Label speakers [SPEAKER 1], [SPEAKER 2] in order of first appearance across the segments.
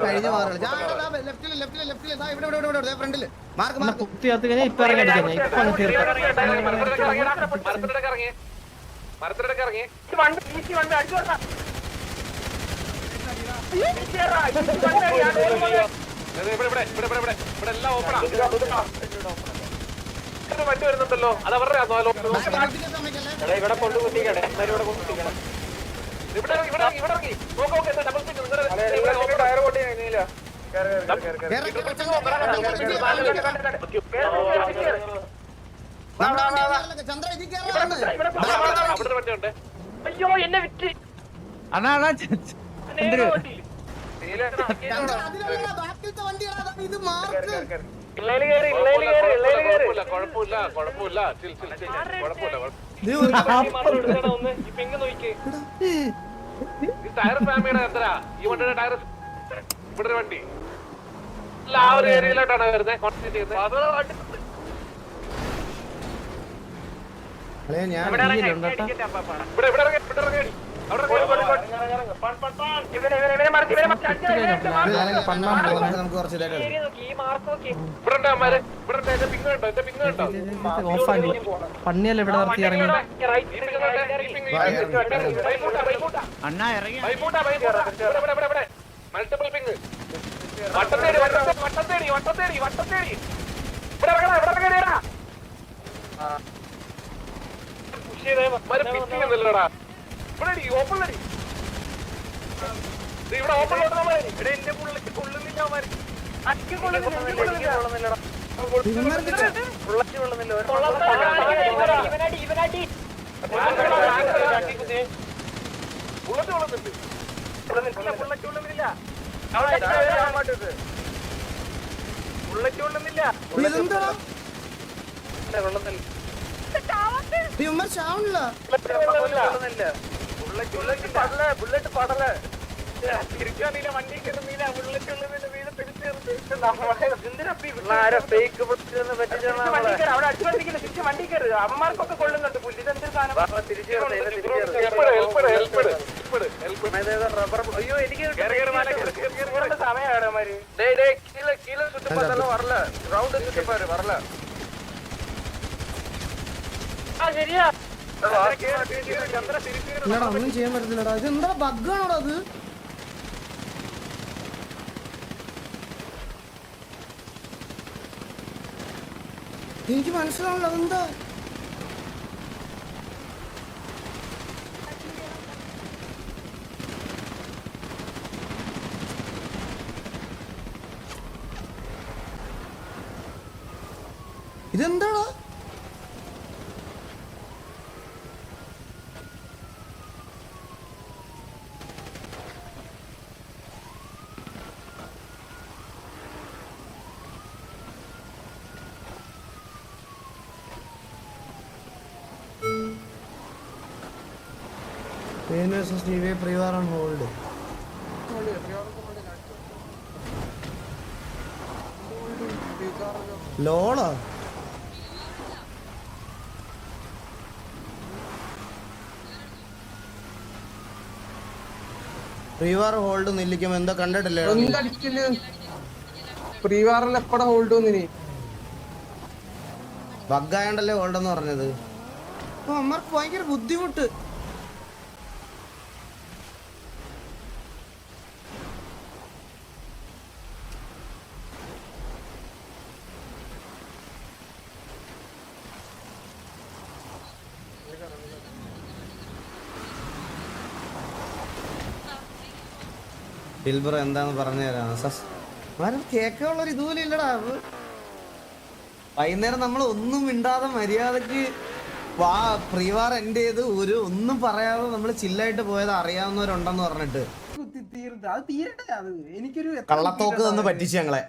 [SPEAKER 1] കഴിഞ്ഞ ഫ്രണ്ടില് മാർക്ക്
[SPEAKER 2] കുത്തിയകത്ത് കഴിഞ്ഞാൽ ഇപ്പൊ ഇറങ്ങി അടിക്കാൻ ഇപ്പൊ അങ്ങ് തീർക്കാം.
[SPEAKER 3] വണ്ടി വരുന്നുണ്ടല്ലോ അത് അവരുടെ
[SPEAKER 4] ഇവിടെ കൊണ്ട് കുത്തിക്കട്ടെ ഇവിടെ കുത്തിക്കണം. ടയർ പൊട്ടി
[SPEAKER 3] അയ്യോ എന്നെ വിറ്റ്
[SPEAKER 2] അണ്ണാ
[SPEAKER 3] കുഴപ്പമില്ല ടയർ ഫാമിയുടെ എത്ര ഈ വണ്ടിയുടെ ടയർ ഇവിടെ ഒരു വണ്ടി ആ ഒരു ഏരിയയിലോട്ടാണ് വരുന്നത് കോൺസെൻട്രേറ്റ് ചെയ്യുന്നത്.
[SPEAKER 2] പന്നിയല്ല ഇവിടെ നിർത്തി ഇറങ്ങി
[SPEAKER 5] അണ്ണാ ഇറങ്ങി
[SPEAKER 3] മൾട്ടിപ്പിൾ പിങ് വട്ടത്തേടി പിറ്റില്ലടാ ഇവിടെ ഓപ്പണിലടി ഇവിടെ ഓപ്പണിലോട്ട് ഇവിടെ എന്റെ പുള്ളിക്ക് കൊള്ളുന്നില്ല ബുള്ളറ്റ് പടല തിരിച്ചാണില്ല വണ്ടി കയറുന്നില്ല ബുള്ളറ്റ് വണ്ടി കയറുക അമ്മമാർക്കൊക്കെ കൊള്ളുന്നുണ്ട് പുല്ല് ഇതെന്ത് സാധനം. അയ്യോ എനിക്ക് സമയമാണ് അവന്മാര് കീഴെ ചുറ്റുപാടെല്ലാം വരല റൗണ്ട് ചുറ്റുപാട് വരല. ആ ശരിയാ
[SPEAKER 1] ഒന്നും ചെയ്യാൻ പറ്റത്തില്ലടാ. ഇത് എന്താ ബഗ്ഗാണോടാ അത്? എനിക്ക് മനസ്സിലാവണല്ലോ അതെന്താ. ഇതെന്താടാ? പ്രിവാർ ഓൺ ഹോൾഡ്. ലോളാ പ്രിവാർ ഹോൾഡ് നെല്ലിക്കുമ്പോ എന്താ കണ്ടിട്ടില്ലേ?
[SPEAKER 4] പ്രീവാറിൽ എപ്പടെ ഹോൾഡ് വന്നിനി
[SPEAKER 1] ബഗ്ഗായോണ്ടല്ലേ ഹോൾഡ് എന്ന് പറഞ്ഞത്. അമ്മർക്ക് ഭയങ്കര ബുദ്ധിമുട്ട്. ബിൽബർ എന്താന്ന് പറഞ്ഞു തരാം. ആരും കേൾക്കാനുള്ളൊരു ഇതുപോലെ ഇല്ലടാ. വൈകുന്നേരം നമ്മൾ ഒന്നും മിണ്ടാതെ മര്യാദക്ക് പ്രീവാർ എൻഡ് ചെയ്ത് ഒരു ഒന്നും പറയാതെ നമ്മൾ ചില്ലായിട്ട് പോയത് അറിയാവുന്നവരുണ്ടെന്ന് പറഞ്ഞിട്ട് കള്ളത്തോക്ക് തന്ന് പറ്റിച്ചു ഞങ്ങളെ.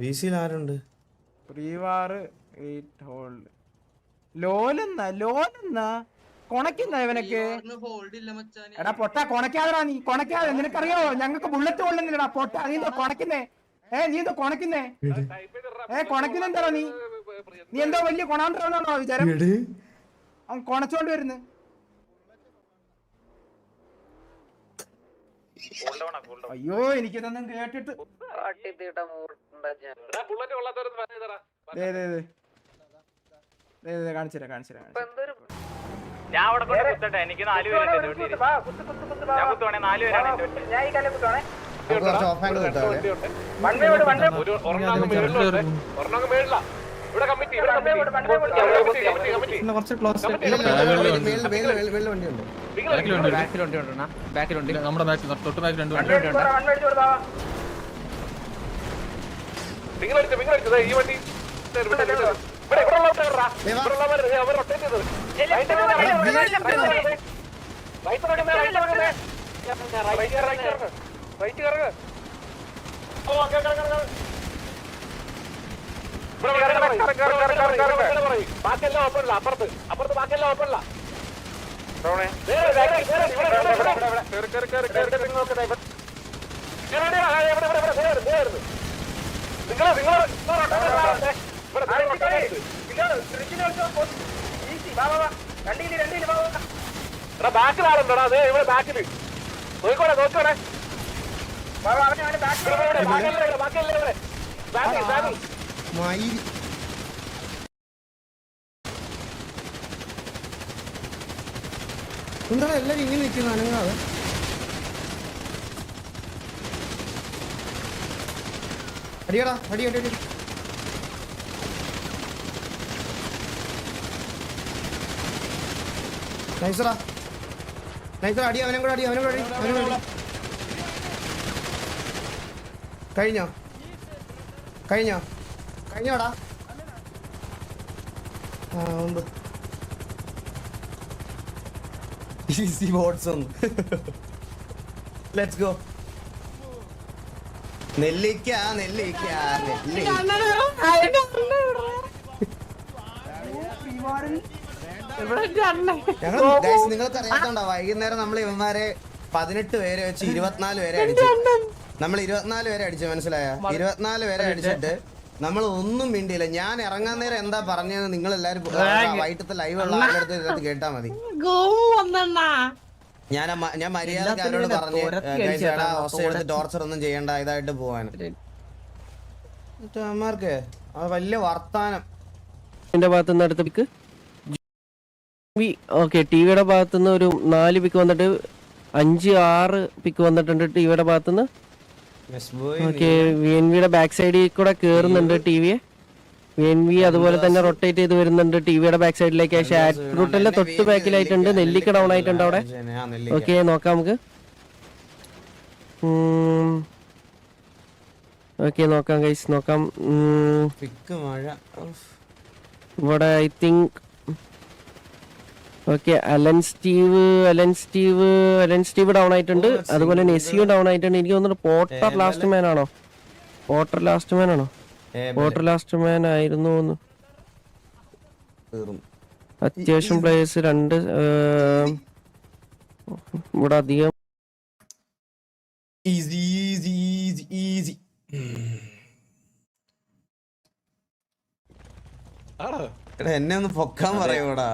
[SPEAKER 1] വിസിയിൽ ആരുണ്ട്?
[SPEAKER 2] പ്രീവാർ ഹോൾഡ് ലോലെന്നാ കൊണക്കുന്ന ഇവനൊക്കെ. എടാ പൊട്ടാ കൊണക്കാതെടാ നീ കൊണക്കാതെ. നിനക്കറിയോ ഞങ്ങൾക്ക് ബുള്ളറ്റ് കൊള്ളുന്നില്ലടാ പൊട്ടാ. നീ എന്തോ കൊണക്കുന്നേ? നീ എന്തോ കൊണക്കുന്നേ? കൊണക്കുന്നെന്താ നീ? നീ എന്തോ വലിയ കൊണാണ്ടോ വിചാരം? അവൻ കൊണച്ചോണ്ട് വരുന്നു. അയ്യോ എനിക്കിതൊന്നും കേട്ടിട്ട്
[SPEAKER 3] ബുള്ളറ്റ് കൊള്ളാത്തവരൊന്ന് പറഞ്ഞേരാ.
[SPEAKER 2] കാണിച്ചുതരാം
[SPEAKER 5] ഞാൻ അവിടെ കൊണ്ട് കുത്തട്ടെ, എനിക്ക് 4 പേരുണ്ട് ഞാൻ കുത്തുവാണെ 4 പേരാണ് എന്റെ വീട്ടിൽ.
[SPEAKER 1] നമുക്ക് കുറച്ച് ഓഫ് ആംഗിൾ കിട്ടാം അവിടെ.
[SPEAKER 3] ഒരെണ്ണം മേളിലുണ്ട്, ഒരെണ്ണം മേളിലാ. ഇവിടെ കമ്മിറ്റി
[SPEAKER 1] ഇല്ല, മേളിൽ വണ്ടിയുണ്ട്.
[SPEAKER 5] ബാക്കിലുണ്ട്
[SPEAKER 6] നമ്മുടെ ബാക്കിൽ തൊട്ട് ബാക്കിൽ 2
[SPEAKER 3] നിങ്ങളടിച്ചത് ഈ വണ്ടി ബാക്കിയെല്ലാം ഓപ്പണില്ല. അപ്പുറത്ത് ബാക്കിയെല്ലാം ഓപ്പണില്ല. ബാക്കിലാളുണ്ടോ? അതെ ഇവിടെ ബാക്കില് നോക്കോടെ ബാക്കിയല്ലേ ഇവിടെ ബാക്കിൽ
[SPEAKER 1] മയില്. എന്താ എല്ലാരും ഇങ്ങനെ നിൽക്കുന്നു അനങ്ങാതെ? അടിയടാ അടി. നൈസറാ അടി. അവനും കൂടെ അടി. കഴിഞ്ഞോടാ. ഉണ്ട് ഈസി ബോട്ട്സ് ഒന്ന്. Let's go. നെല്ലിക്ക നിങ്ങൾക്ക് അറിയാത്തോണ്ടാ വൈകുന്നേരം നമ്മൾ ഇവന്മാരെ 18 പേരെ വെച്ച് 24 പേരെ അടിച്ചു. നമ്മൾ 24 പേരെ അടിച്ചു, മനസ്സിലായ? 24 പേരെ അടിച്ചിട്ട് നമ്മൾ ഒന്നും മിണ്ടിയില്ല. ഞാൻ ഇറങ്ങാൻ നേരം എന്താ പറഞ്ഞതെന്ന് നിങ്ങൾ എല്ലാരും വൈകിട്ടത്തെ ലൈവ് ഉള്ള ആളുടെ അടുത്ത് കേട്ടാ മതി. ഞാൻ മര്യാദക്കാരോട് പറഞ്ഞു ഓസ്ട്രേലിയത്ത് ടോർച്ചർ ഒന്നും ചെയ്യണ്ട, ഇതായിട്ട് പോവാൻ. അമ്മമാർക്ക് വലിയ വർത്താനം.
[SPEAKER 7] ഭാഗത്തുനിന്ന് അടുത്ത ഓക്കെ, ടിവിയുടെ ഭാഗത്തുനിന്ന് ഒരു 4 പിക്ക് വന്നിട്ട് 5-6 പിക്ക് വന്നിട്ടുണ്ട് ടിവിയുടെ ഭാഗത്തുനിന്ന്. ഓക്കെ, VNVയുടെ ബാക്ക് സൈഡിൽ കൂടെ കേറുന്നുണ്ട് ടിവിയെ. VNV അതുപോലെ തന്നെ റൊട്ടേറ്റ് ചെയ്ത് വരുന്നുണ്ട് ടിവിയുടെ ബാക്ക് സൈഡിലേക്ക്. ഷാറ്റ് റൂട്ടിന്റെ തൊട്ട് ബാക്കിലായിട്ടുണ്ട്. നെല്ലിക്ക ഡൗൺ ആയിട്ടുണ്ട് അവിടെ. ഓക്കെ, നോക്കാം നമുക്ക്. ഓക്കെ, നോക്കാം ഗൈസ്, നോക്കാം. ഇവിടെ I think okay Alan Steve down ആയിട്ടുണ്ട്. അതുപോലെ നെസിയോ ഡൗൺ ആയിട്ടുണ്ട്. എനിക്ക് തോന്നുന്നു പോട്ടർ ലാസ്റ്റ് മാൻ ആണോ? പോട്ടർ ലാസ്റ്റ് മാൻ ആയിരുന്നു. അത്യാവശ്യം പ്ലേയേഴ്സ് 2 ഇവിടെ അധികം.
[SPEAKER 1] ഈസി എന്നെ ഒന്ന് പൊക്കാൻ പറയൂടാ.